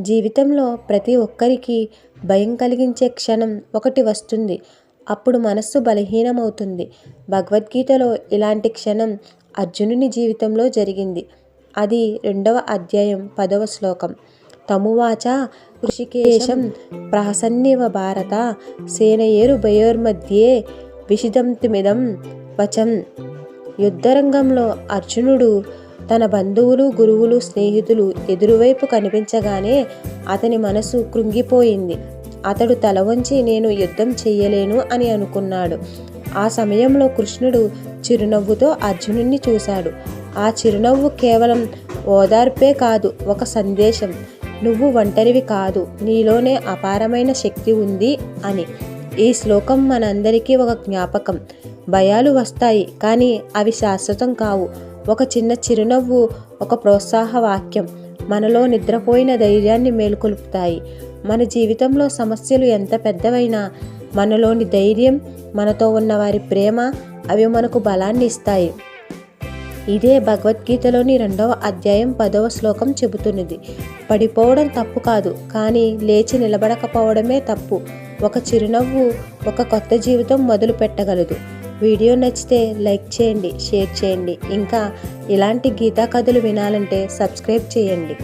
జీవితంలో ప్రతి ఒక్కరికి భయం కలిగించే క్షణం ఒకటి వస్తుంది. అప్పుడు మనస్సు బలహీనమవుతుంది. భగవద్గీతలో ఇలాంటి క్షణం అర్జునుని జీవితంలో జరిగింది. అది 2వ అధ్యాయం 10వ శ్లోకం. తమువాచ ఋషికేశం ప్రహసన్నివ భారత సేనయేరుభయోర్మధ్యే విషిదంతిమిదం వచం. యుద్ధరంగంలో అర్జునుడు తన బంధువులు, గురువులు, స్నేహితులు ఎదురువైపు కనిపించగానే అతని మనసు కృంగిపోయింది. అతడు తల వంచి నేను యుద్ధం చెయ్యలేను అని అనుకున్నాడు. ఆ సమయంలో కృష్ణుడు చిరునవ్వుతో అర్జునుణ్ణి చూశాడు. ఆ చిరునవ్వు కేవలం ఓదార్పే కాదు, ఒక సందేశం. నువ్వు ఒంటరివి కాదు, నీలోనే అపారమైన శక్తి ఉంది అని. ఈ శ్లోకం మనందరికీ ఒక జ్ఞాపకం. భయాలు వస్తాయి, కానీ అవి శాశ్వతం కావు. ఒక చిన్న చిరునవ్వు, ఒక ప్రోత్సాహ వాక్యం మనలో నిద్రపోయిన ధైర్యాన్ని మేల్కొల్పుతాయి. మన జీవితంలో సమస్యలు ఎంత పెద్దవైనా మనలోని ధైర్యం, మనతో ఉన్న వారి ప్రేమ అవి మనకు బలాన్ని ఇస్తాయి. ఇదే భగవద్గీతలోని 2వ అధ్యాయం 10వ శ్లోకం చెబుతున్నది. పడిపోవడం తప్పు కాదు, కానీ లేచి నిలబడకపోవడమే తప్పు. ఒక చిరునవ్వు ఒక కొత్త జీవితం మొదలు పెట్టగలదు. వీడియో నచ్చితే లైక్ చేయండి, షేర్ చేయండి. ఇంకా ఇలాంటి గీతా కథలు వినాలంటే సబ్స్క్రైబ్ చేయండి.